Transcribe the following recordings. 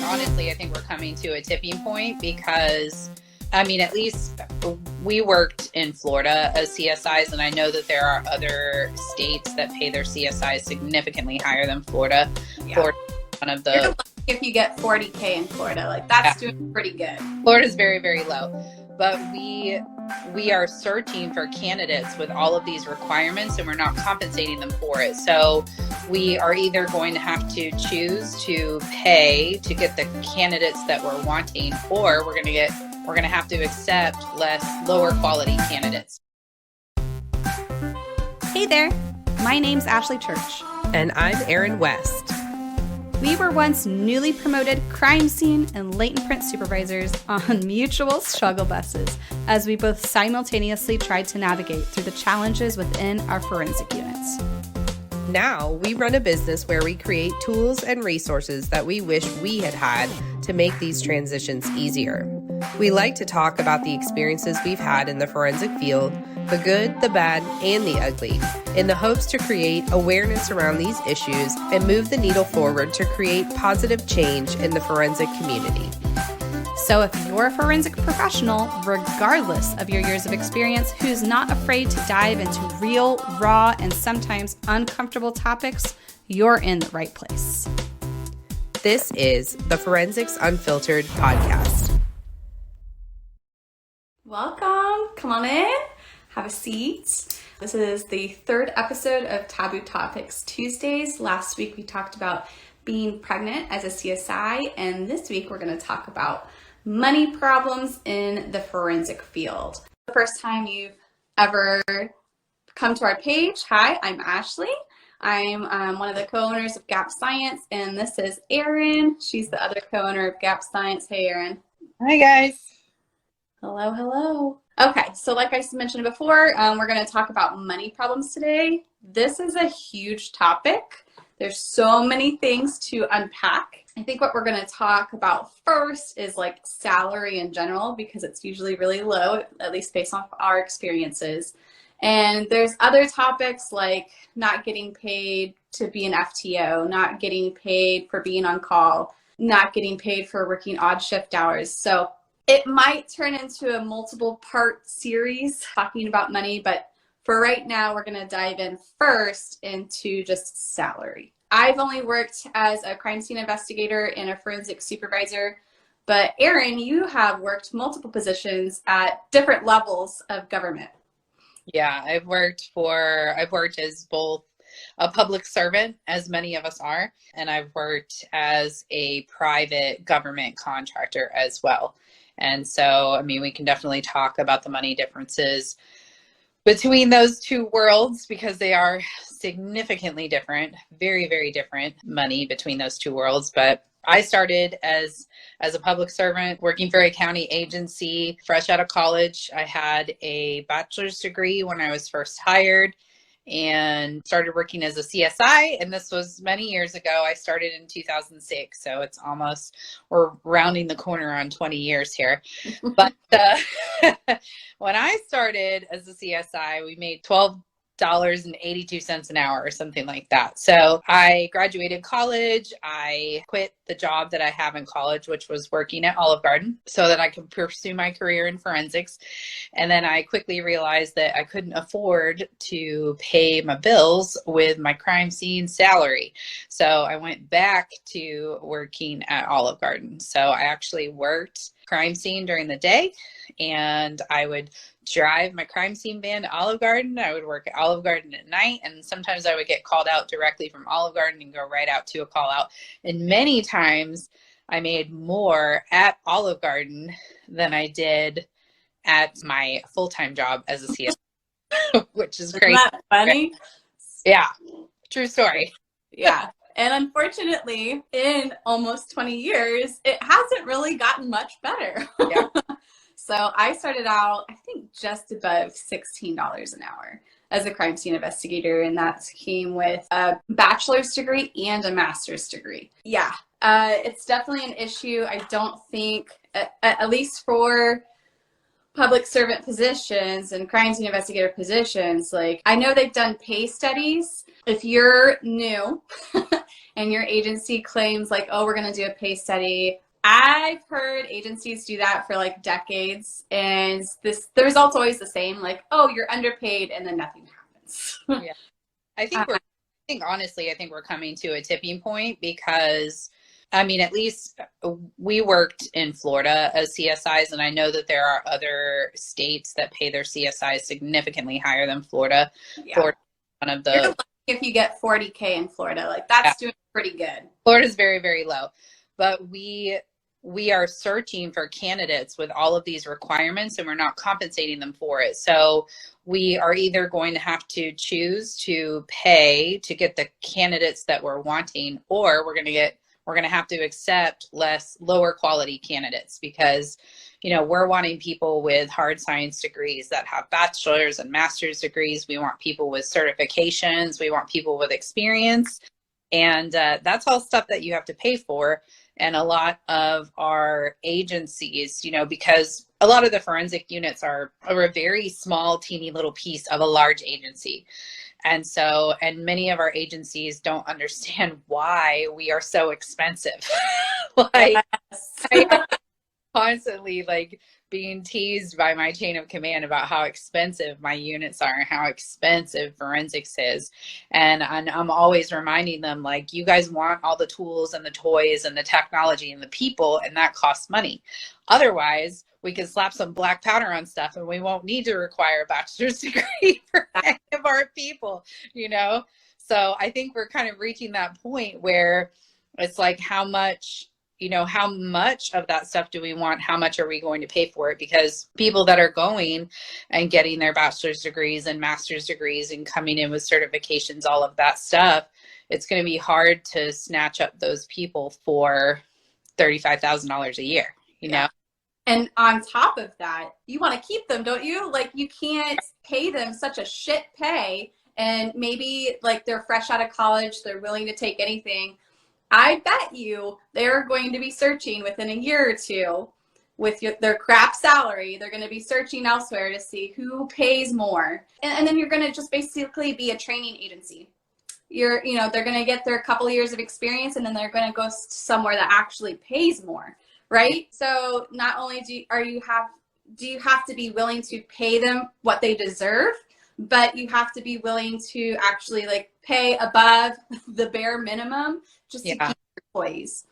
honestly, I think we're coming to a tipping point because, I mean, at least we worked in Florida as CSIs, and I know that there are other states that pay their CSIs significantly higher than Florida. Yeah. Florida is one of the... You're lucky if you get $40K in Florida. Like, that's doing pretty good. Florida's very, very low. But we are searching for candidates with all of these requirements, and we're not compensating them for it. So we are either going to have to choose to pay to get the candidates that we're wanting, or we're going to have to accept lower quality candidates. Hey there, my name's Ashley Church. And I'm Erin West. We were once newly promoted crime scene and latent print supervisors on mutual struggle buses as we both simultaneously tried to navigate through the challenges within our forensic units. Now we run a business where we create tools and resources that we wish we had had to make these transitions easier. We like to talk about the experiences we've had in the forensic field, the good, the bad, and the ugly, in the hopes to create awareness around these issues and move the needle forward to create positive change in the forensic community. So if you're a forensic professional, regardless of your years of experience, who's not afraid to dive into real, raw, and sometimes uncomfortable topics, you're in the right place. This is the Forensics Unfiltered podcast. Welcome. Come on in. Have a seat. This is the third episode of Taboo Topics Tuesdays. Last week we talked about being pregnant as a CSI, and this week we're going to talk about money problems in the forensic field. The first time you've ever come to our page, hi, I'm Ashley. I'm one of the co-owners of Gap Science, and this is Erin. She's the other co-owner of Gap Science. Hey, Erin. Hi, guys. Hello, hello. Okay, so like I mentioned before, we're going to talk about money problems today. This is a huge topic. There's so many things to unpack. I think what we're going to talk about first is like salary in general, because it's usually really low, at least based on our experiences. And there's other topics like not getting paid to be an FTO, not getting paid for being on call, not getting paid for working odd shift hours. So it might turn into a multiple part series talking about money, but for right now, we're going to dive in first into just salary. I've only worked as a crime scene investigator and a forensic supervisor, but Erin, you have worked multiple positions at different levels of government. Yeah, I've worked as both a public servant, as many of us are, and I've worked as a private government contractor as well. And so, I mean, we can definitely talk about the money differences between those two worlds because they are significantly different, very, very different money between those two worlds. But I started as a public servant working for a county agency fresh out of college. I had a bachelor's degree when I was first hired and started working as a CSI. And this was many years ago. I started in 2006. So we're rounding the corner on 20 years here. But when I started as a CSI, we made $12.82 an hour or something like that. So I graduated college. I quit the job that I have in college, which was working at Olive Garden, so that I could pursue my career in forensics. And then I quickly realized that I couldn't afford to pay my bills with my crime scene salary. So I went back to working at Olive Garden. So I actually worked crime scene during the day, and I would drive my crime scene van to Olive Garden. I would work at Olive Garden at night, and sometimes I would get called out directly from Olive Garden and go right out to a call out. And many times I made more at Olive Garden than I did at my full-time job as a CSI, which is crazy. Isn't that funny? Yeah, true story. Yeah. And unfortunately, in almost 20 years, it hasn't really gotten much better. Yeah. So I started out, I think, just above $16 an hour as a crime scene investigator, and that came with a bachelor's degree and a master's degree. Yeah, it's definitely an issue. I don't think, at least for public servant positions and crime scene investigator positions, like I know they've done pay studies. If you're new and your agency claims like, oh, we're going to do a pay study, I've heard agencies do that for like decades, and the result's always the same, like, oh, you're underpaid, and then nothing happens. Yeah. I think honestly, I think we're coming to a tipping point because, I mean, at least we worked in Florida as CSIs, and I know that there are other states that pay their CSIs significantly higher than Florida. Yeah. Florida is one of the, you're lucky if you get 40K in Florida, like that's doing pretty good. Florida is very, very low, but we are searching for candidates with all of these requirements, and we're not compensating them for it. So we are either going to have to choose to pay to get the candidates that we're wanting, or we're going to have to accept lower quality candidates, because, you know, we're wanting people with hard science degrees that have bachelor's and master's degrees. We want people with certifications. We want people with experience. And that's all stuff that you have to pay for. And a lot of our agencies, you know, because a lot of the forensic units are a very small, teeny little piece of a large agency. And so, and many of our agencies don't understand why we are so expensive. Like, I constantly like being teased by my chain of command about how expensive my units are and how expensive forensics is. And I'm always reminding them, like, you guys want all the tools and the toys and the technology and the people, and that costs money. Otherwise, we can slap some black powder on stuff and we won't need to require a bachelor's degree for any of our people, you know? So I think we're kind of reaching that point where it's like, how much of that stuff do we want? How much are we going to pay for it? Because people that are going and getting their bachelor's degrees and master's degrees and coming in with certifications, all of that stuff, it's going to be hard to snatch up those people for $35,000 a year, you know? And on top of that, you want to keep them, don't you? Like, you can't pay them such a shit pay, and maybe like they're fresh out of college, they're willing to take anything. I bet you they're going to be searching within a year or two with their crap salary. They're going to be searching elsewhere to see who pays more. And then you're going to just basically be a training agency. They're going to get their couple years of experience, and then they're going to go somewhere that actually pays more, right? So not only do you have to be willing to pay them what they deserve, but you have to be willing to actually like pay above the bare minimum just to keep your employees.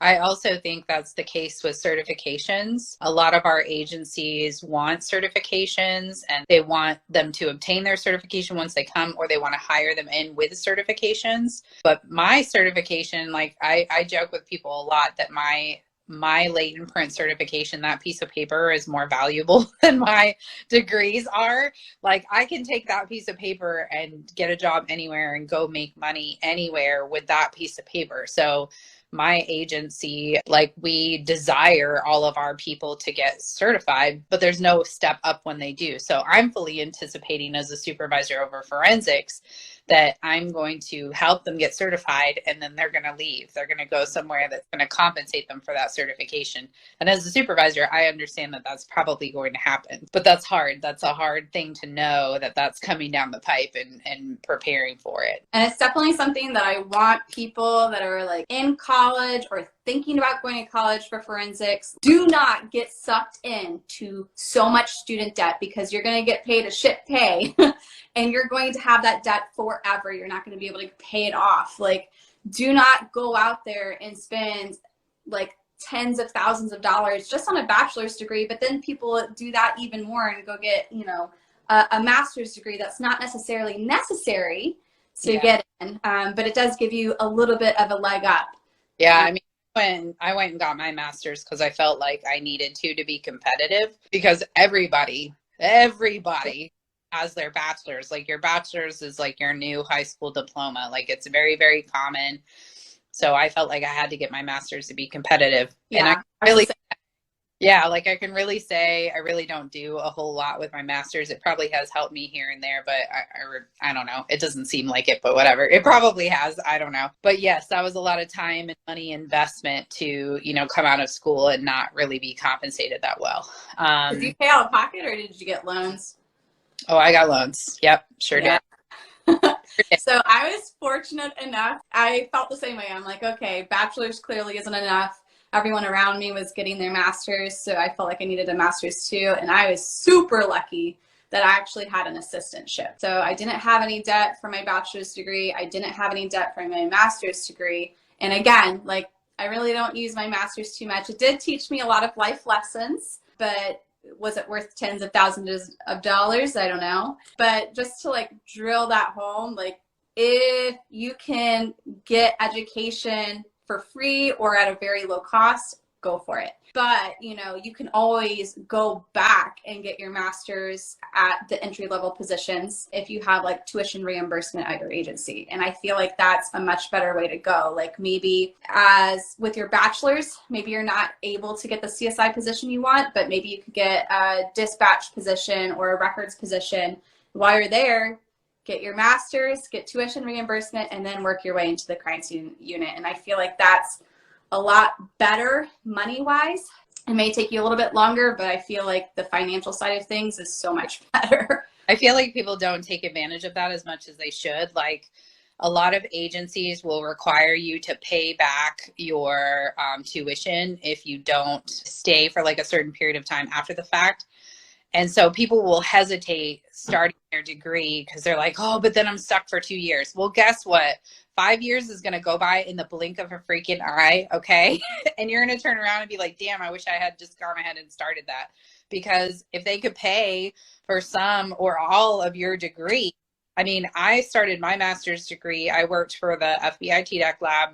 I also think that's the case with certifications. A lot of our agencies want certifications, and they want them to obtain their certification once they come, or they want to hire them in with certifications. But my certification, like I joke with people a lot that my latent print certification, that piece of paper, is more valuable than my degrees are. Like, I can take that piece of paper and get a job anywhere and go make money anywhere with that piece of paper. So my agency, like, we desire all of our people to get certified, but there's no step up when they do. So I'm fully anticipating, as a supervisor over forensics, that I'm going to help them get certified, and then they're going to leave. They're going to go somewhere that's going to compensate them for that certification. And as a supervisor, I understand that that's probably going to happen, but that's hard. That's a hard thing to know, that that's coming down the pipe, and preparing for it. And it's definitely something that I want people that are like in college or thinking about going to college for forensics, do not get sucked into so much student debt, because you're going to get paid a shit pay and you're going to have that debt forever. You're not going to be able to pay it off. Like, do not go out there and spend like tens of thousands of dollars just on a bachelor's degree, but then people do that even more and go get, a master's degree that's not necessarily necessary to get in, but it does give you a little bit of a leg up. Yeah, I mean, when I went and got my master's, because I felt like I needed to be competitive, because everybody has their bachelor's. Like, your bachelor's is like your new high school diploma. Like, it's very, very common. So I felt like I had to get my master's to be competitive. Yeah, and I really, Yeah, like I can really say I really don't do a whole lot with my master's. It probably has helped me here and there, but I don't know. It doesn't seem like it, but whatever. It probably has. I don't know. But yes, that was a lot of time and money investment to, come out of school and not really be compensated that well. Did you pay out of pocket or did you get loans? Oh, I got loans. Yep, sure Yeah. did. So I was fortunate enough. I felt the same way. I'm like, okay, bachelor's clearly isn't enough. Everyone around me was getting their master's, so I felt like I needed a master's too. And I was super lucky that I actually had an assistantship. So I didn't have any debt for my bachelor's degree. I didn't have any debt for my master's degree. And again, like, I really don't use my master's too much. It did teach me a lot of life lessons, but was it worth tens of thousands of dollars? I don't know. But just to like drill that home, like if you can get education for free or at a very low cost, go for it. But, you can always go back and get your master's at the entry level positions if you have like tuition reimbursement at your agency. And I feel like that's a much better way to go. Like maybe as with your bachelor's, maybe you're not able to get the CSI position you want, but maybe you could get a dispatch position or a records position. While you're there, get your master's, get tuition reimbursement, and then work your way into the crime scene unit. And I feel like that's a lot better money-wise. It may take you a little bit longer, but I feel like the financial side of things is so much better. I feel like people don't take advantage of that as much as they should. Like a lot of agencies will require you to pay back your tuition if you don't stay for like a certain period of time after the fact. And so people will hesitate starting their degree because they're like, oh, but then I'm stuck for 2 years. Well, guess what? 5 years is going to go by in the blink of a freaking eye. Okay. And you're going to turn around and be like, damn, I wish I had just gone ahead and started that. Because if they could pay for some or all of your degree, I mean, I started my master's degree. I worked for the FBI TDAC lab.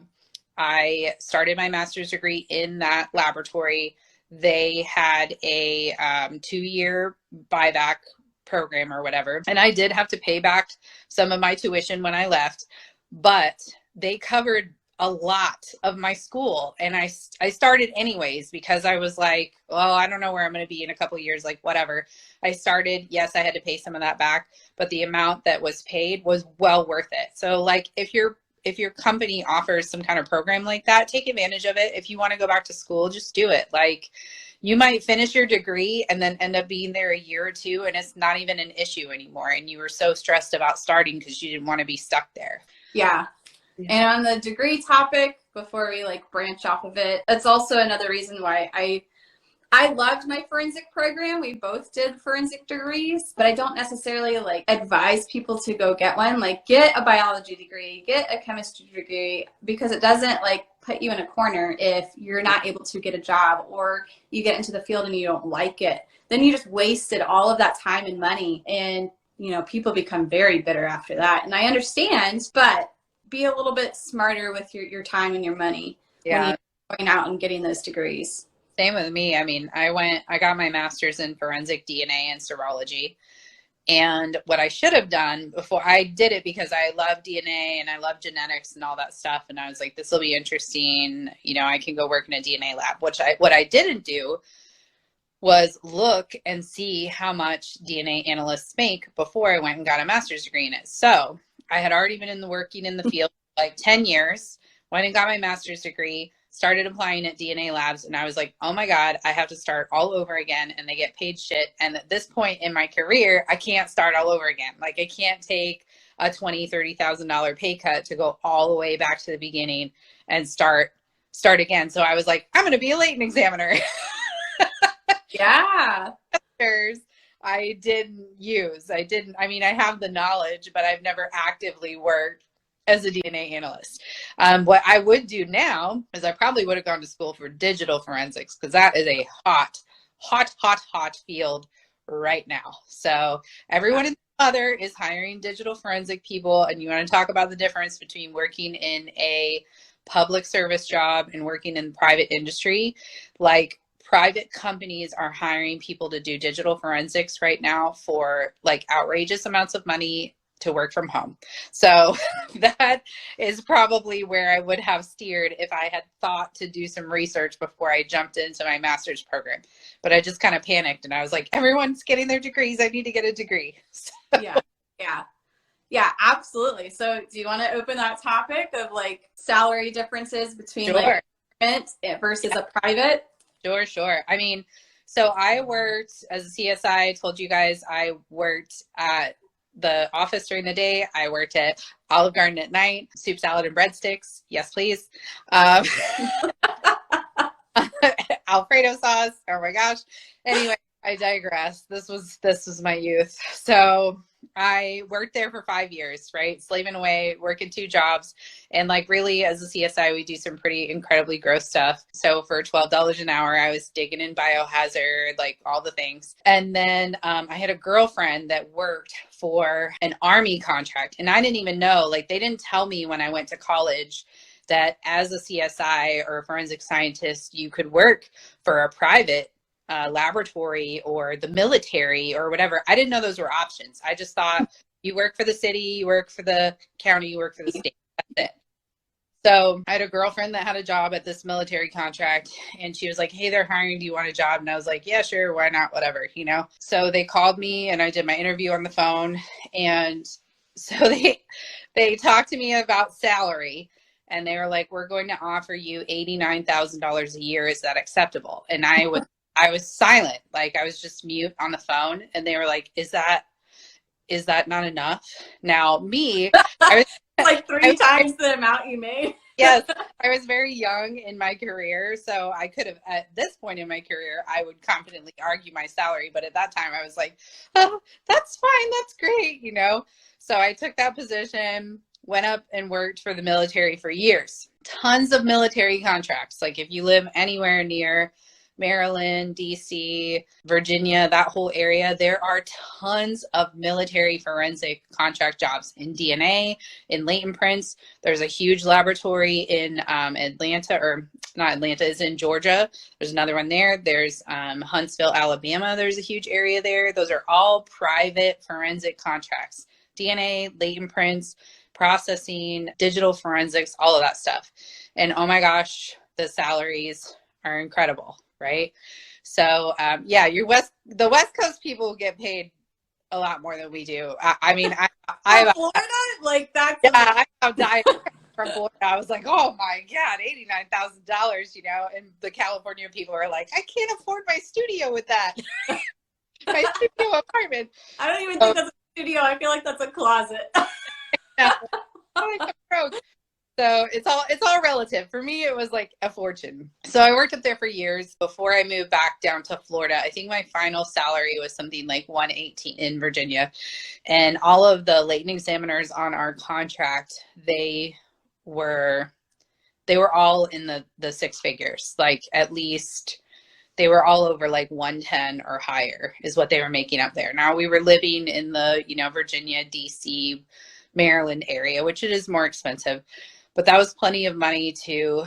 I started my master's degree in that laboratory. They had a 2-year buyback program or whatever. And I did have to pay back some of my tuition when I left, but they covered a lot of my school. And I started anyways, because I was like, well, I don't know where I'm going to be in a couple of years, like whatever. I started, yes, I had to pay some of that back, but the amount that was paid was well worth it. So like if your company offers some kind of program like that, take advantage of it. If you want to go back to school, just do it. Like you might finish your degree and then end up being there a year or two and it's not even an issue anymore. And you were so stressed about starting because you didn't want to be stuck there. Yeah. And on the degree topic, before we like branch off of it, it's also another reason why I loved my forensic program. We both did forensic degrees, but I don't necessarily like advise people to go get one. Like get a biology degree, get a chemistry degree, because it doesn't like put you in a corner if you're not able to get a job or you get into the field and you don't like it. Then you just wasted all of that time and money, and people become very bitter after that. And I understand, but be a little bit smarter with your time and your money when you're going out and getting those degrees. Same with me. I mean, I got my master's in forensic DNA and serology. And what I should have done before, I did it because I love DNA and I love genetics and all that stuff. And I was like, this will be interesting. I can go work in a DNA lab. What I didn't do was look and see how much DNA analysts make before I went and got a master's degree in it. So I had already been working in the field for like 10 years, went and got my master's degree, started applying at DNA labs, and I was like, oh my God, I have to start all over again, and they get paid shit. And at this point in my career, I can't start all over again. Like I can't take a $20,000, $30,000 pay cut to go all the way back to the beginning and start again. So I was like, I'm going to be a latent examiner. Yeah. I have the knowledge, but I've never actively worked as a DNA analyst. What I would do now is I probably would have gone to school for digital forensics, because that is a hot field right now. So everyone and their mother is hiring digital forensic people, and you want to talk about the difference between working in a public service job and working in private industry. Like private companies are hiring people to do digital forensics right now for like outrageous amounts of money. to work from home. So that is probably where I would have steered if I had thought to do some research before I jumped into my master's program. But I just kind of panicked and I was like, everyone's getting their degrees. I need to get a degree. So. Yeah, absolutely. So do you want to open that topic of like salary differences between Sure. like government versus a private? Sure. I mean, so I worked as a CSI. I told you guys I worked at the office during the day. I worked at Olive Garden at night. Soup, salad, and breadsticks. Yes, please. Alfredo sauce. Oh my gosh. Anyway, I digress. This was my youth. So I worked there for 5 years, right? Slaving away, working 2 jobs. And like really as a CSI, we do some pretty incredibly gross stuff. So for $12 an hour, I was digging in biohazard, like all the things. And then I had a girlfriend that worked for an Army contract. And I didn't even know, like they didn't tell me when I went to college that as a CSI or a forensic scientist, you could work for a private laboratory or the military or whatever. I didn't know those were options. I just thought you work for the city, you work for the county, you work for the state. That's it. So I had a girlfriend that had a job at this military contract and she was like, hey, they're hiring. Do you want a job? And I was like, yeah, sure. Why not? Whatever, you know? So they called me and I did my interview on the phone. And so they talked to me about salary. And they were like, we're going to offer you $89,000 a year. Is that acceptable? And I was silent. Like I was just mute on the phone. And they were like, is that not enough? Now me, I was like 3 times the amount you made. Yes. I was very young in my career. So I could have, at this point in my career, I would confidently argue my salary. But at that time I was like, oh, that's fine. That's great. You know? So I took that position, went up and worked for the military for years. Tons of military contracts. Like if you live anywhere near Maryland, DC, Virginia, that whole area, there are tons of military forensic contract jobs in DNA, in latent prints. There's a huge laboratory in Atlanta, or not Atlanta, is in Georgia. There's another one there. There's Huntsville, Alabama. There's a huge area there. Those are all private forensic contracts. DNA, latent prints, processing, digital forensics, all of that stuff. And oh my gosh, the salaries are incredible, right? So yeah, the West Coast people get paid a lot more than we do. I mean, Florida, like that's yeah, I'm dying from Florida. I was like, oh my God, $89,000, you know, and the California people are like, I can't afford my studio with that. My studio apartment. I don't even think that's a studio. I feel like that's a closet. Yeah. So it's all relative. For me, it was like a fortune. So I worked up there for years before I moved back down to Florida. I think my final salary was something like $118 in Virginia. And all of the latent examiners on our contract, they were all in the 6 figures. Like at least they were all over like 110 or higher is what they were making up there. Now we were living in the, you know, Virginia, DC, Maryland area, which it is more expensive, but that was plenty of money to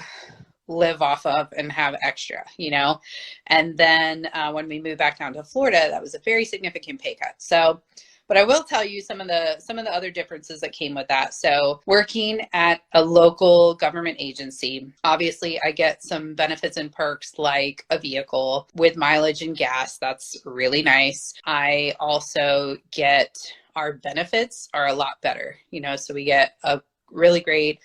live off of and have extra, you know? And then when we moved back down to Florida, that was a very significant pay cut. So, but I will tell you some of the other differences that came with that. So working at a local government agency, obviously I get some benefits and perks like a vehicle with mileage and gas. That's really nice. I also get, our benefits are a lot better, you know, so we get a really great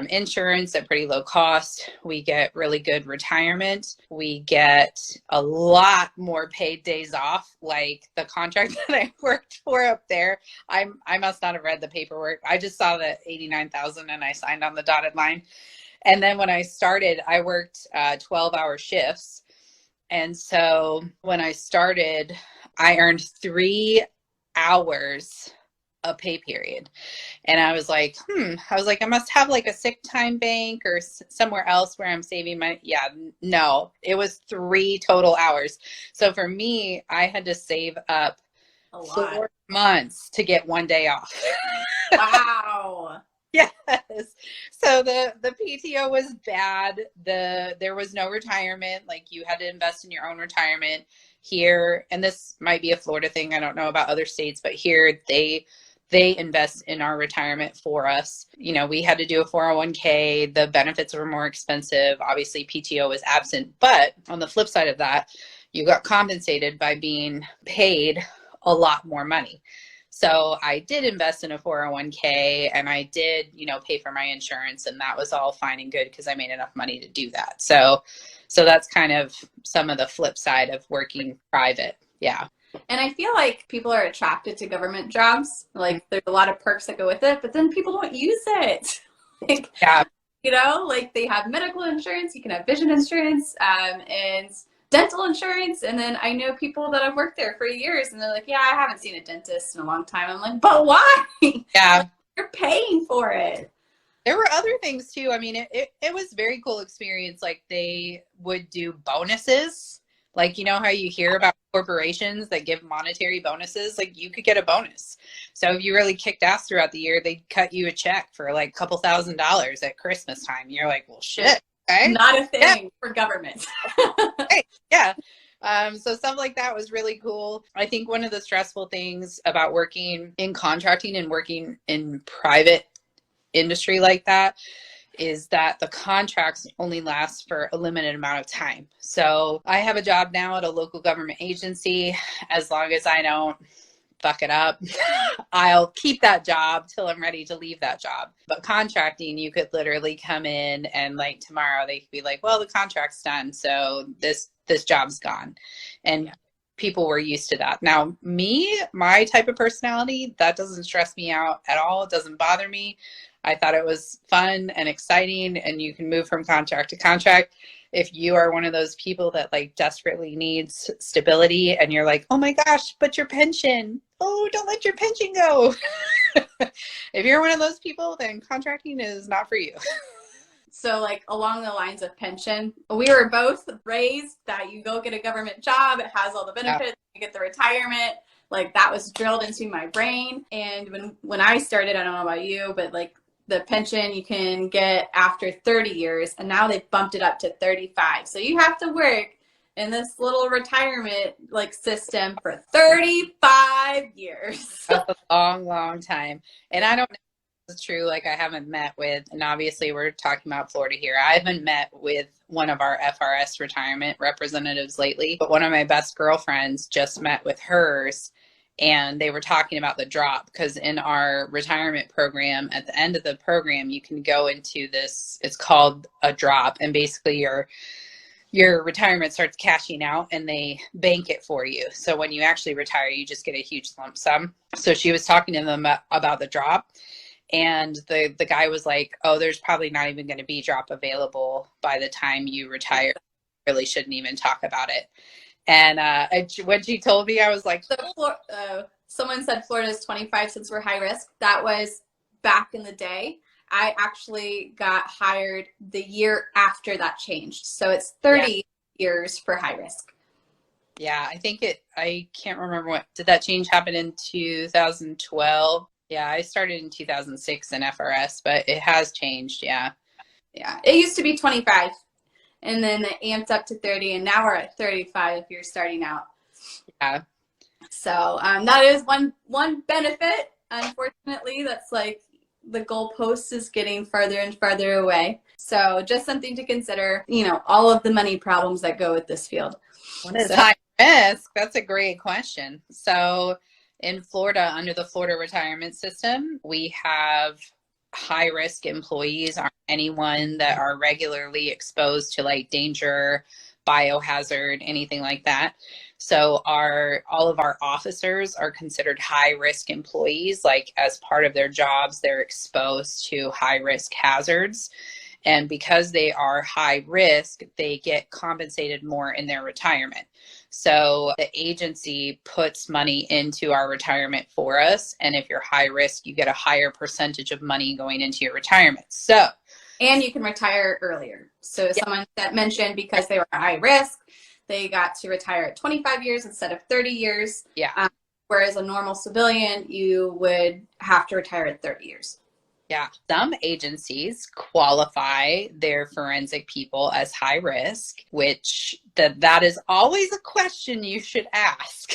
insurance at pretty low cost. We get really good retirement. We get a lot more paid days off. Like the contract that I worked for up there, I must not have read the paperwork. I just saw the 89,000 and I signed on the dotted line. And then when I started, I worked 12-hour shifts. And so when I started, I earned 3 hours a pay period. And I was like, I must have like a sick time bank or somewhere else where I'm saving my, no, it was 3 total hours. So for me, I had to save up 4 months to get 1 day off. Wow. Yes. So the PTO was bad. There was no retirement. Like you had to invest in your own retirement here. And this might be a Florida thing. I don't know about other states, but here they they invest in our retirement for us. You know, we had to do a 401k. The benefits were more expensive. Obviously, PTO was absent. But on the flip side of that, you got compensated by being paid a lot more money. So I did invest in a 401k, and I did, you know, pay for my insurance, and that was all fine and good because I made enough money to do that. So that's kind of some of the flip side of working private. Yeah. And I feel like people are attracted to government jobs. Like there's a lot of perks that go with it, but then people don't use it. Like, Yeah. you know, like they have medical insurance, you can have vision insurance, and dental insurance. And then I know people that have worked there for years and they're like, yeah, I haven't seen a dentist in a long time. I'm like, but why? Yeah. Like, you're paying for it. There were other things too. I mean, it was a very cool experience. Like they would do bonuses. Like, you know how you hear about corporations that give monetary bonuses? Like you could get a bonus. So if you really kicked ass throughout the year, they'd cut you a check for like a couple $1,000s at Christmas time. You're like, well, shit. Okay. Not a thing for government. Right. Yeah. So stuff like that was really cool. I think one of the stressful things about working in contracting and working in private industry like that is that the contracts only last for a limited amount of time. So I have a job now at a local government agency. As long as I don't fuck it up, I'll keep that job till I'm ready to leave that job. But contracting, you could literally come in and like tomorrow they could be like, well, the contract's done, so this job's gone. And people were used to that. Now, my type of personality, that doesn't stress me out at all. It doesn't bother me. I thought it was fun and exciting, and you can move from contract to contract. If you are one of those people that like desperately needs stability and you're like, oh my gosh, but your pension, oh, don't let your pension go. If you're one of those people, then contracting is not for you. So like along the lines of pension, we were both raised that you go get a government job. It has all the benefits. You get the retirement. Like that was drilled into my brain. And when I started, I don't know about you, but like the pension you can get after 30 years, and now they've bumped it up to 35. So you have to work in this little retirement like system for 35 years. That's a long, long time. And I don't know if it's true. Like I haven't met with, and obviously we're talking about Florida here. I haven't met with one of our FRS retirement representatives lately, but one of my best girlfriends just met with hers. And they were talking about the drop because in our retirement program, at the end of the program, you can go into this, it's called a drop. And basically your retirement starts cashing out and they bank it for you. So when you actually retire, you just get a huge lump sum. So she was talking to them about the drop. And the guy was like, oh, there's probably not even going to be drop available by the time you retire. Really shouldn't even talk about it. And when she told me, I was like, someone said Florida's 25 since we're high risk. That was back in the day. I actually got hired the year after that changed. So it's 30 years for high risk. Yeah, I can't remember did that change happen in 2012? Yeah, I started in 2006 in FRS, but it has changed. Yeah. Yeah. It used to be 25. And then it amped up to 30, and now we're at 35 if you're starting out. Yeah. So that is one benefit. Unfortunately, that's like the goalpost is getting farther and farther away. So just something to consider, you know, all of the money problems that go with this field. What is high risk? That's a great question. So in Florida, under the Florida retirement system, we have high-risk employees are anyone that are regularly exposed to like danger, biohazard, anything like that. So all of our officers are considered high-risk employees. Like as part of their jobs, they're exposed to high-risk hazards. And because they are high risk, they get compensated more in their retirement. So the agency puts money into our retirement for us. And if you're high risk, you get a higher percentage of money going into your retirement. And you can retire earlier. So someone that mentioned because they were high risk, they got to retire at 25 years instead of 30 years. Yeah. Whereas a normal civilian, you would have to retire at 30 years. Yeah. Some agencies qualify their forensic people as high risk, which that is always a question you should ask.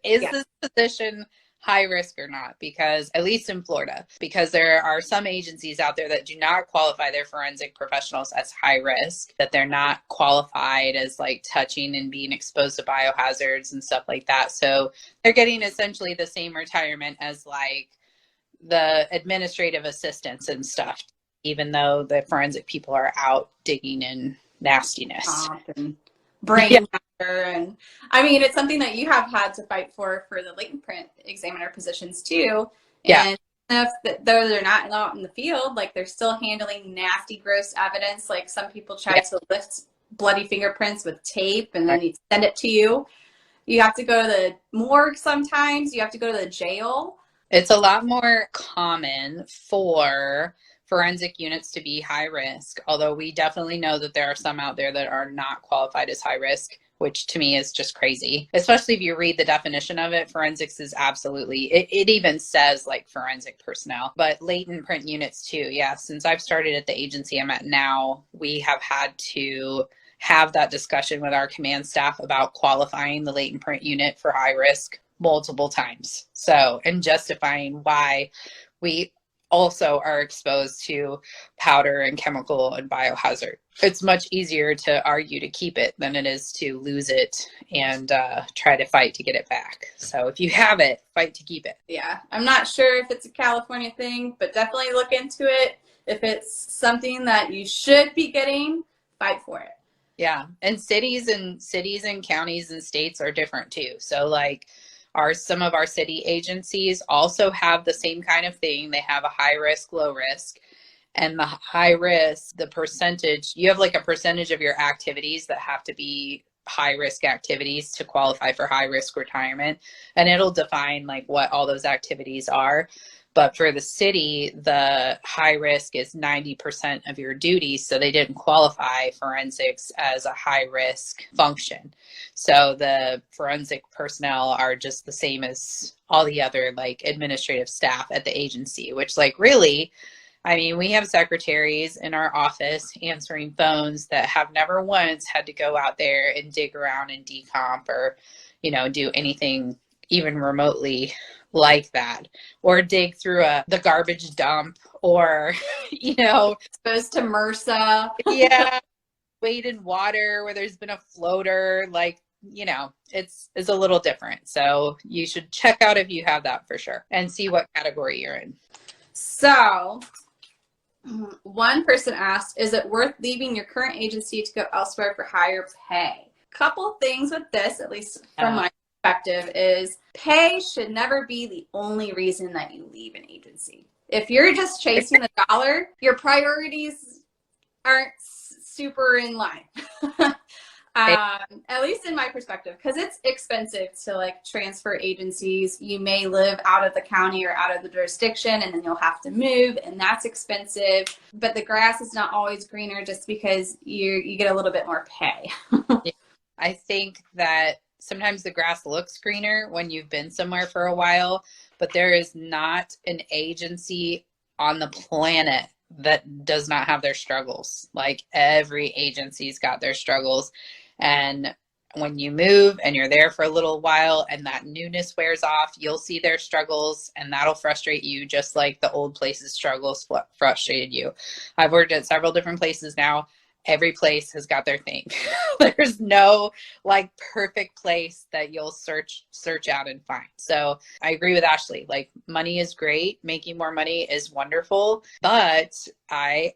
Is this position high risk or not, because at least in Florida, because there are some agencies out there that do not qualify their forensic professionals as high risk, that they're not qualified as like touching and being exposed to biohazards and stuff like that. So they're getting essentially the same retirement as like the administrative assistants and stuff, even though the forensic people are out digging in nastiness. Brain matter. And I mean, it's something that you have had to fight for the latent print examiner positions too. And if though they're not out in the field, like they're still handling nasty, gross evidence. Like some people try to lift bloody fingerprints with tape and then you send it to you. You have to go to the morgue sometimes. You have to go to the jail. It's a lot more common for forensic units to be high risk, although we definitely know that there are some out there that are not qualified as high risk, which to me is just crazy. Especially if you read the definition of it, forensics is absolutely, it even says like forensic personnel, but latent print units too. Yeah, since I've started at the agency I'm at now, we have had to have that discussion with our command staff about qualifying the latent print unit for high risk multiple times. So, and justifying why we also are exposed to powder and chemical and biohazard. It's much easier to argue to keep it than it is to lose it and try to fight to get it back. So if you have it, fight to keep it. Yeah, I'm not sure if it's a California thing, but definitely look into it. If it's something that you should be getting, fight for it. Yeah, and cities and counties and states are different too. So like some of our city agencies also have the same kind of thing. They have a high risk, low risk, and the high risk, the percentage, you have like a percentage of your activities that have to be high risk activities to qualify for high risk retirement. And it'll define like what all those activities are. But for the city, the high risk is 90% of your duties. So they didn't qualify forensics as a high risk function. So the forensic personnel are just the same as all the other like administrative staff at the agency, which like really, I mean, we have secretaries in our office answering phones that have never once had to go out there and dig around and decomp or, you know, do anything even remotely like that, or dig through the garbage dump, or you know, exposed to MRSA. Yeah, wade in water where there's been a floater, like, you know, it's a little different. So you should check out if you have that for sure and see what category you're in. So one person asked, is it worth leaving your current agency to go elsewhere for higher pay? Couple things with this, at least from my perspective, is pay should never be the only reason that you leave an agency. If you're just chasing the dollar, your priorities aren't super in line. At least in my perspective, because it's expensive to like transfer agencies. You may live out of the county or out of the jurisdiction, and then you'll have to move, and that's expensive. But the grass is not always greener just because you get a little bit more pay. I think that sometimes the grass looks greener when you've been somewhere for a while, but there is not an agency on the planet that does not have their struggles. Like every agency's got their struggles. And when you move and you're there for a little while and that newness wears off, you'll see their struggles, and that'll frustrate you just like the old place's struggles frustrated you. I've worked at several different places now. Every place has got their thing. There's no like perfect place that you'll search out and find. So I agree with Ashley. Like money is great. Making more money is wonderful. But I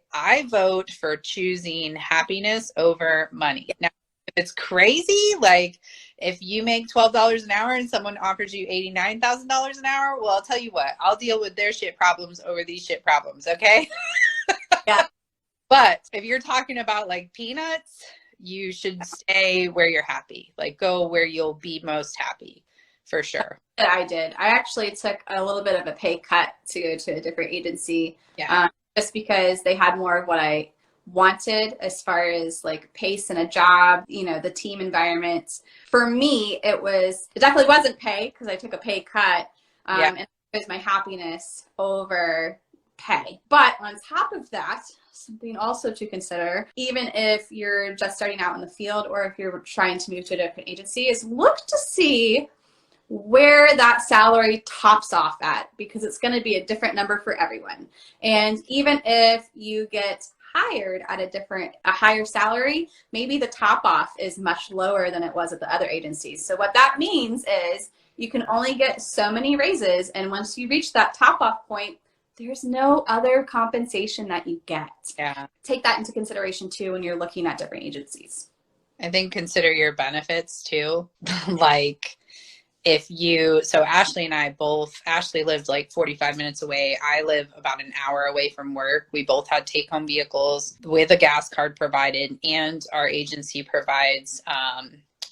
vote for choosing happiness over money. Now, if it's crazy, like if you make $12 an hour and someone offers you $89,000 an hour, well, I'll tell you what, I'll deal with their shit problems over these shit problems. Okay. Yeah. But if you're talking about like peanuts, you should stay where you're happy. Like go where you'll be most happy, for sure. I did. I actually took a little bit of a pay cut to go to a different agency. Yeah. Just because they had more of what I wanted as far as like pace and a job, you know, the team environment. For me, it definitely wasn't pay because I took a pay cut. And it was my happiness over pay. But on top of that, something also to consider, even if you're just starting out in the field or if you're trying to move to a different agency, is look to see where that salary tops off at, because it's going to be a different number for everyone. And even if you get hired at a higher salary, maybe the top off is much lower than it was at the other agencies. So what that means is you can only get so many raises, and once you reach that top off point, there's no other compensation that you get. Yeah. Take that into consideration too when you're looking at different agencies. I think consider your benefits too. Like so Ashley and I both, Ashley lived like 45 minutes away. I live about an hour away from work. We both had take-home vehicles with a gas card provided, and our agency provides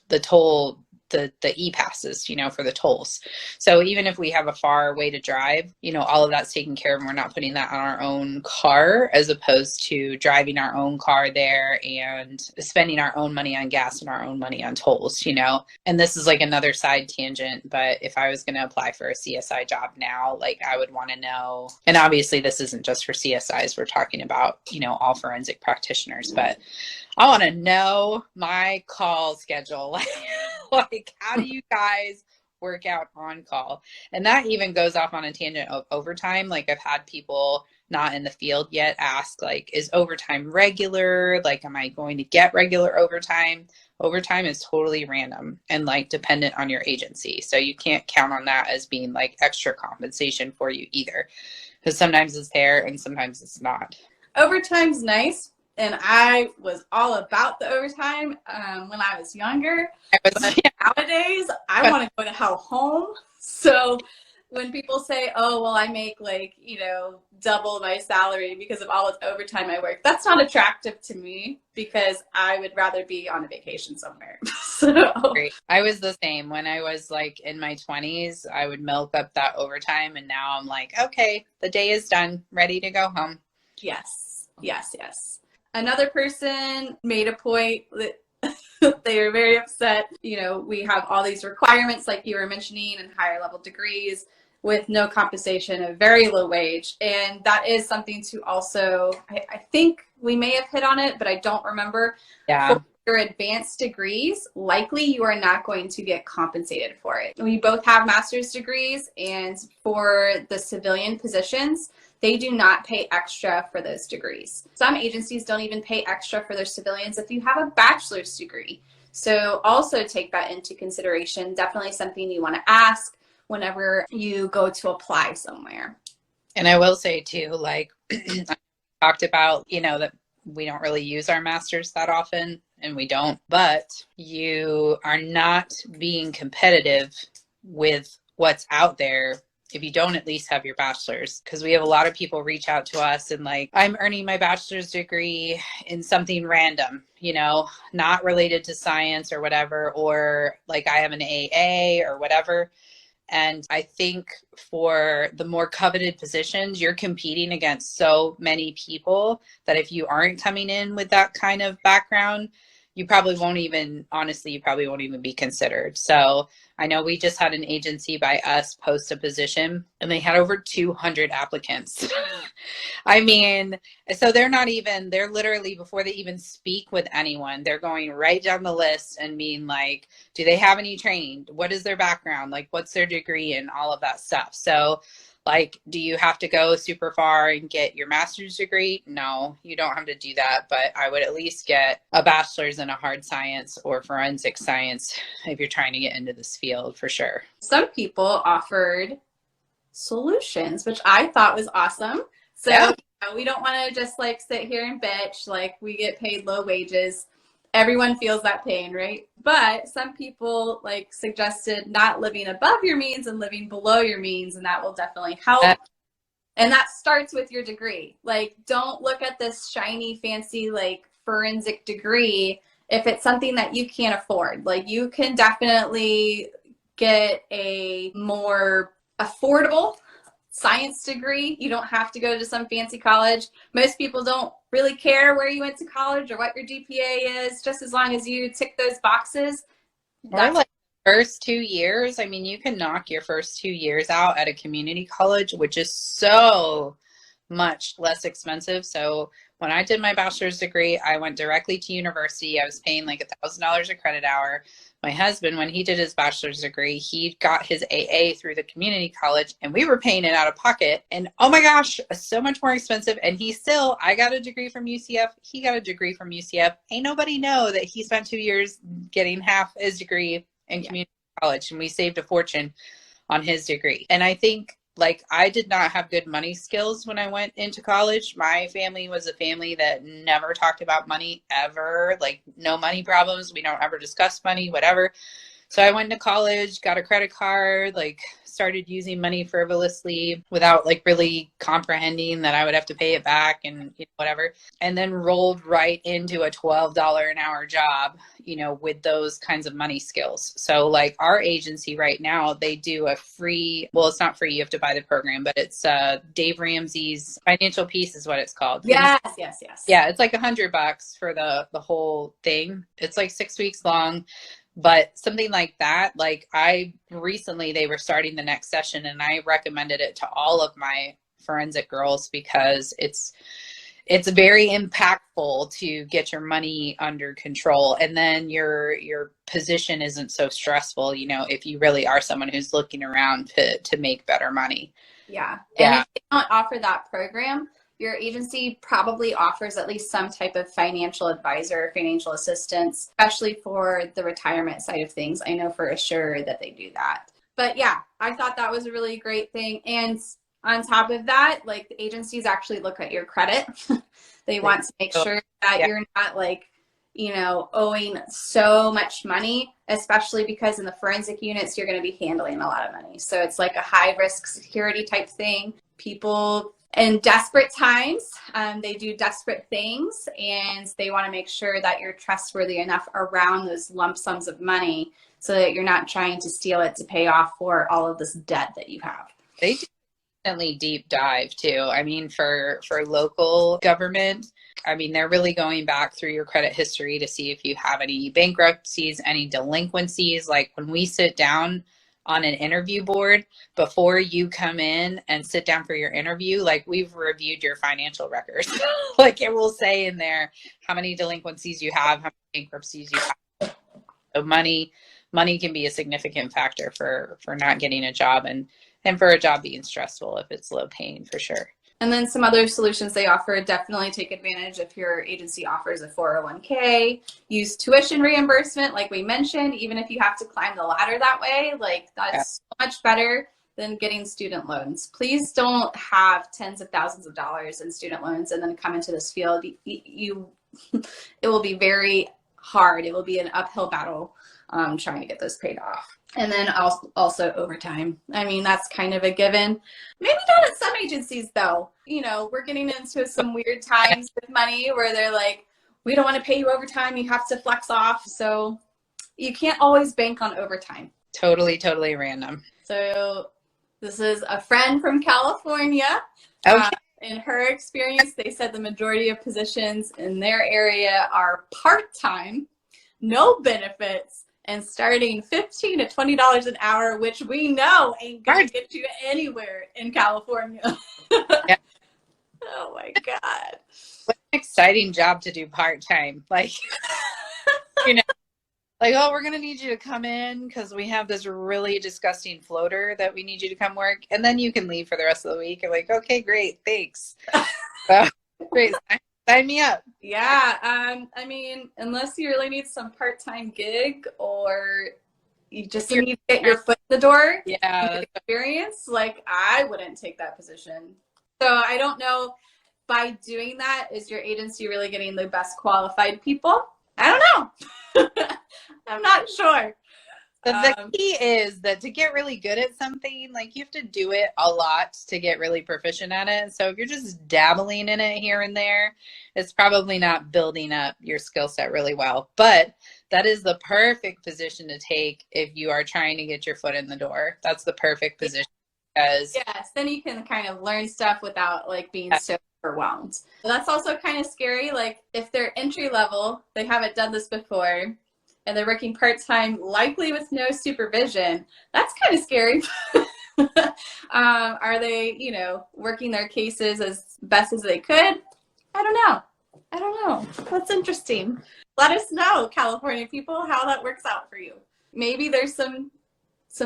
the e-passes, for the tolls. So even if we have a far way to drive, all of that's taken care of, and we're not putting that on our own car, as opposed to driving our own car there and spending our own money on gas and our own money on tolls, And this is like another side tangent, but if I was going to apply for a CSI job now, like I would want to know, and obviously this isn't just for CSIs, we're talking about, all forensic practitioners, but I want to know my call schedule. Like, how do you guys work out on call? And that even goes off on a tangent of overtime. Like, I've had people not in the field yet ask, like, is overtime regular? Like, am I going to get regular overtime? Overtime is totally random and like dependent on your agency. So you can't count on that as being like extra compensation for you either, because sometimes it's there and sometimes it's not. Overtime's nice. And I was all about the overtime when I was younger. But nowadays, I want to go to hell home. So when people say, oh, well, I make like, double my salary because of all this overtime I work, that's not attractive to me, because I would rather be on a vacation somewhere. So I was the same. When I was like in my 20s, I would milk up that overtime. And now I'm like, okay, the day is done, ready to go home. Yes. Another person made a point that they are very upset. We have all these requirements, like you were mentioning, and higher level degrees with no compensation, a very low wage. And that is something to also, I think we may have hit on it, but I don't remember. Yeah. For your advanced degrees, likely you are not going to get compensated for it. We both have master's degrees, and for the civilian positions, they do not pay extra for those degrees. Some agencies don't even pay extra for their civilians if you have a bachelor's degree. So also take that into consideration. Definitely something you want to ask whenever you go to apply somewhere. And I will say too, like I talked about, that we don't really use our masters that often, and we don't, but you are not being competitive with what's out there if you don't at least have your bachelor's. Because we have a lot of people reach out to us and like, I'm earning my bachelor's degree in something random, not related to science or whatever, or like I have an AA or whatever. And I think for the more coveted positions, you're competing against so many people that if you aren't coming in with that kind of background, you probably won't even be considered. So I know we just had an agency by us post a position, and they had over 200 applicants. I mean, so they're literally, before they even speak with anyone, they're going right down the list and being like, do they have any training? What is their background? Like, what's their degree and all of that stuff? So like, do you have to go super far and get your master's degree? No, you don't have to do that. But I would at least get a bachelor's in a hard science or forensic science if you're trying to get into this field, for sure. Some people offered solutions, which I thought was awesome. So yeah. We don't want to just like sit here and bitch like we get paid low wages. Everyone feels that pain, right? But some people like suggested not living above your means and living below your means, and that will definitely help. And that starts with your degree. Like, don't look at this shiny, fancy, like forensic degree if it's something that you can't afford. Like, you can definitely get a more affordable science degree. You don't have to go to some fancy college. Most people don't really care where you went to college or what your GPA is, just as long as you tick those boxes. Or like first 2 years. I mean, you can knock your first 2 years out at a community college, which is so much less expensive. So when I did my bachelor's degree, I went directly to university. I was paying like $1,000 a credit hour. My husband, when he did his bachelor's degree, he got his AA through the community college, and we were paying it out of pocket. And oh my gosh, so much more expensive. And I got a degree from UCF. He got a degree from UCF. Ain't nobody know that he spent 2 years getting half his degree in community college, and we saved a fortune on his degree. And I think, like, I did not have good money skills when I went into college. My family was a family that never talked about money ever, like no money problems. We don't ever discuss money, whatever. So I went to college, got a credit card, like started using money frivolously without like really comprehending that I would have to pay it back and whatever. And then rolled right into a $12 an hour job, with those kinds of money skills. So like our agency right now, they do a free, well, it's not free, you have to buy the program, but it's Dave Ramsey's Financial Peace is what it's called. Yes. Yeah, it's like $100 for the whole thing. It's like 6 weeks long. But something like that, like they were starting the next session, and I recommended it to all of my forensic girls because it's very impactful to get your money under control. And then your position isn't so stressful, if you really are someone who's looking around to make better money. Yeah. And if they don't offer that program, your agency probably offers at least some type of financial advisor, financial assistance, especially for the retirement side of things. I know for sure that they do that. But yeah, I thought that was a really great thing. And on top of that, like the agencies actually look at your credit. They want to make sure that you're not like, owing so much money, especially because in the forensic units, you're going to be handling a lot of money. So it's like a high risk security type thing. People in desperate times, they do desperate things, and they want to make sure that you're trustworthy enough around those lump sums of money so that you're not trying to steal it to pay off for all of this debt that you have. They do definitely deep dive too. I mean, for local government, I mean, they're really going back through your credit history to see if you have any bankruptcies, any delinquencies. Like when we sit down on an interview board before you come in and sit down for your interview, like we've reviewed your financial records. Like it will say in there how many delinquencies you have, how many bankruptcies you have. So money can be a significant factor for not getting a job and for a job being stressful if it's low paying, for sure. And then some other solutions they offer, definitely take advantage if your agency offers a 401k, use tuition reimbursement, like we mentioned, even if you have to climb the ladder that way, like that's so much better than getting student loans. Please don't have tens of thousands of dollars in student loans and then come into this field. It will be very hard. It will be an uphill battle trying to get those paid off. And then also overtime. I mean, that's kind of a given. Maybe not at some agencies, though. We're getting into some weird times with money where they're like, we don't want to pay you overtime. You have to flex off. So you can't always bank on overtime. Totally random. So this is a friend from California. Okay. In her experience, they said the majority of positions in their area are part-time, no benefits, and starting $15 to $20 an hour, which we know ain't going to get you anywhere in California. Yeah. Oh my God. What an exciting job to do part-time. Like, like, oh, we're going to need you to come in because we have this really disgusting floater that we need you to come work. And then you can leave for the rest of the week. I'm like, okay, great. Thanks. So, great. Sign me up. Yeah. I mean, unless you really need some part-time gig or you just need to get your foot in the door. Yeah. Experience. Like, I wouldn't take that position. So I don't know, by doing that, is your agency really getting the best qualified people? I don't know. I'm not sure. The key is that to get really good at something, like you have to do it a lot to get really proficient at it. So if you're just dabbling in it here and there, it's probably not building up your skill set really well. But that is the perfect position to take if you are trying to get your foot in the door. That's the perfect position. Because yes, then you can kind of learn stuff without like being so overwhelmed. That's also kind of scary. Like if they're entry level, they haven't done this before, and they're working part-time, likely with no supervision. That's kind of scary. Are they, working their cases as best as they could? I don't know. That's interesting. Let us know, California people, how that works out for you. Maybe there's some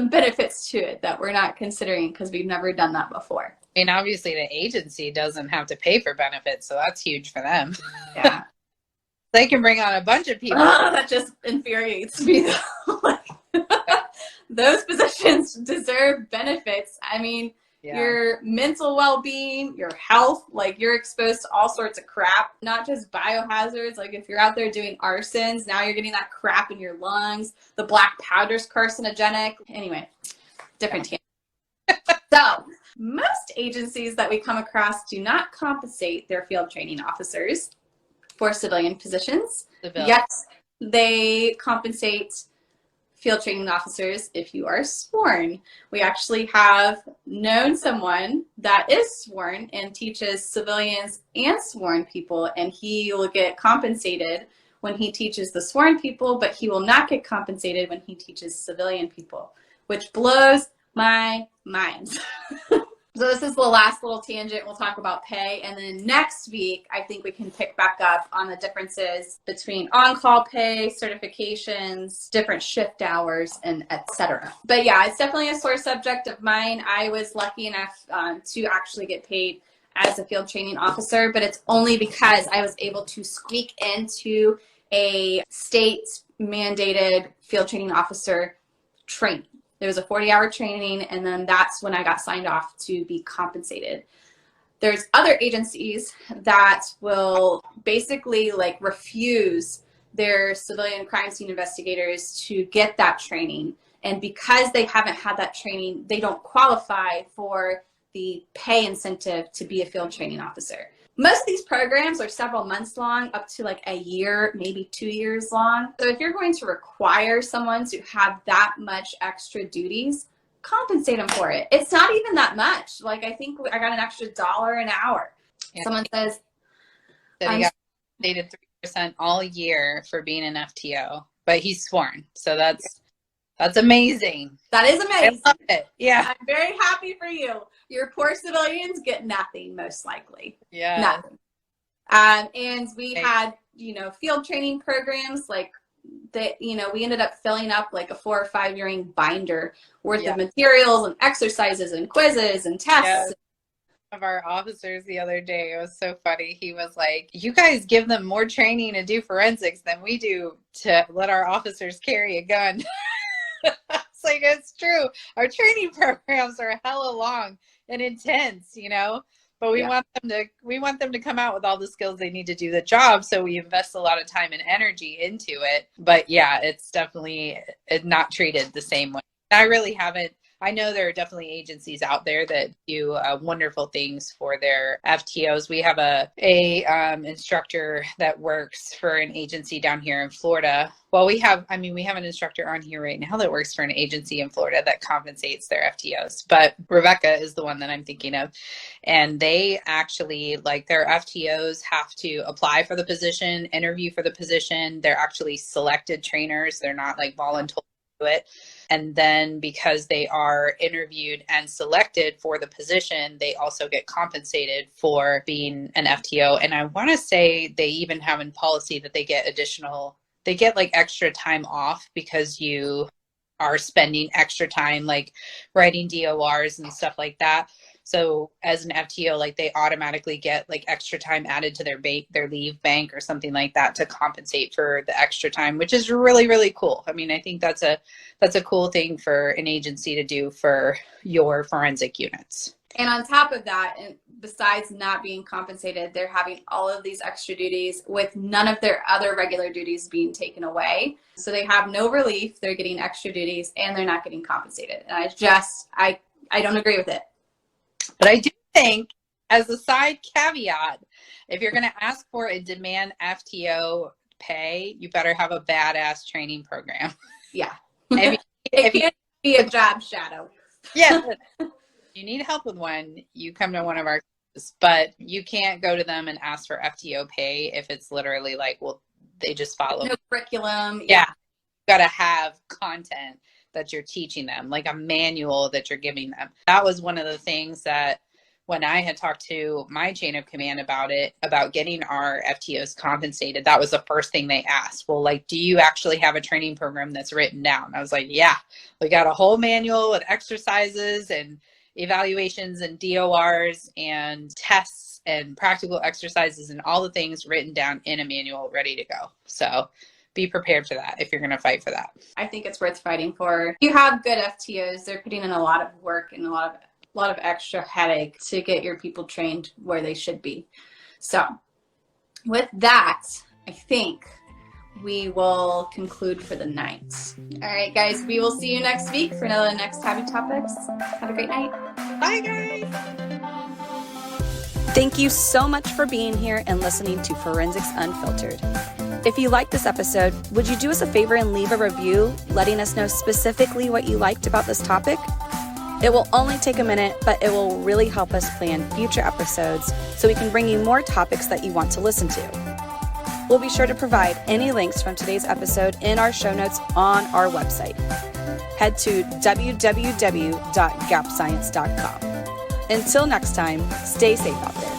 benefits to it that we're not considering because we've never done that before. I mean, obviously the agency doesn't have to pay for benefits, so that's huge for them. Yeah. They can bring on a bunch of people. Oh, that just infuriates me though. Those positions deserve benefits. I mean, your mental well-being, your health, you're exposed to all sorts of crap, not just biohazards. Like if you're out there doing arsons, now you're getting that crap in your lungs. The black powder's carcinogenic. Anyway, different tangent. So most agencies that we come across do not compensate their field training officers for civilian positions. Yet they compensate field training officers if you are sworn. We actually have known someone that is sworn and teaches civilians and sworn people, and he will get compensated when he teaches the sworn people, but he will not get compensated when he teaches civilian people, which blows my mind. So this is the last little tangent. We'll talk about pay. And then next week, I think we can pick back up on the differences between on-call pay, certifications, different shift hours, and etc. But yeah, it's definitely a sore subject of mine. I was lucky enough to actually get paid as a field training officer, but it's only because I was able to squeak into a state mandated field training officer training. There was a 40-hour training, and then that's when I got signed off to be compensated. There's other agencies that will basically refuse their civilian crime scene investigators to get that training. And because they haven't had that training, they don't qualify for the pay incentive to be a field training officer. Most of these programs are several months long, up to a year, maybe 2 years long. So if you're going to require someone to have that much extra duties, compensate them for it. It's not even that much. I think I got an extra $1 an hour. Yeah. Someone says, that he got compensated 3% all year for being an FTO, but he's sworn. So that's amazing. That is amazing. I love it. Yeah. I'm very happy for you. Your poor civilians get nothing, most likely. Yeah. Nothing. And we had, field training programs that, we ended up filling up a 4 or 5 year binder worth of materials and exercises and quizzes and tests. Yeah. One of our officers the other day, it was so funny. He was like, you guys give them more training to do forensics than we do to let our officers carry a gun. It's true. Our training programs are hella long and intense, but we want them to come out with all the skills they need to do the job. So we invest a lot of time and energy into it. But yeah, it's definitely not treated the same way. I know there are definitely agencies out there that do wonderful things for their FTOs. We have a instructor that works for an agency down here in Florida. Well, we have an instructor on here right now that works for an agency in Florida that compensates their FTOs. But Rebecca is the one that I'm thinking of. And they actually, their FTOs have to apply for the position, interview for the position. They're actually selected trainers. They're not voluntold to it. And then because they are interviewed and selected for the position, they also get compensated for being an FTO. And I want to say they even have in policy that they get extra time off because you are spending extra time writing DORs and stuff like that. So as an FTO, they automatically get extra time added to their leave bank or something like that to compensate for the extra time, which is really, really cool. I mean, I think that's a cool thing for an agency to do for your forensic units. And on top of that, and besides not being compensated, they're having all of these extra duties with none of their other regular duties being taken away. So they have no relief, they're getting extra duties, and they're not getting compensated. And I don't agree with it. But I do think, as a side caveat, if you're going to ask for a demand FTO pay, you better have a badass training program. Yeah. If you can't be a job shadow. Yeah. You need help with one, you come to one of our classes, but you can't go to them and ask for FTO pay if it's literally they just follow. No curriculum. Yeah. You got to have content that you're teaching them, like a manual that you're giving them. That was one of the things that when I had talked to my chain of command about it, about getting our FTOs compensated, that was the first thing they asked. Well, like, do you actually have a training program that's written down? I was like, yeah, we got a whole manual with exercises and evaluations and DORs and tests and practical exercises and all the things written down in a manual ready to go. So be prepared for that if you're going to fight for that. I think it's worth fighting for. If you have good FTOs, they're putting in a lot of work and a lot of extra headache to get your people trained where they should be. So with that, I think we will conclude for the night. All right, guys, we will see you next week for another next Taboo Topics. Have a great night. Bye, guys. Thank you so much for being here and listening to Forensics Unfiltered. If you liked this episode, would you do us a favor and leave a review letting us know specifically what you liked about this topic? It will only take a minute, but it will really help us plan future episodes so we can bring you more topics that you want to listen to. We'll be sure to provide any links from today's episode in our show notes on our website. Head to www.gapscience.com. Until next time, stay safe out there.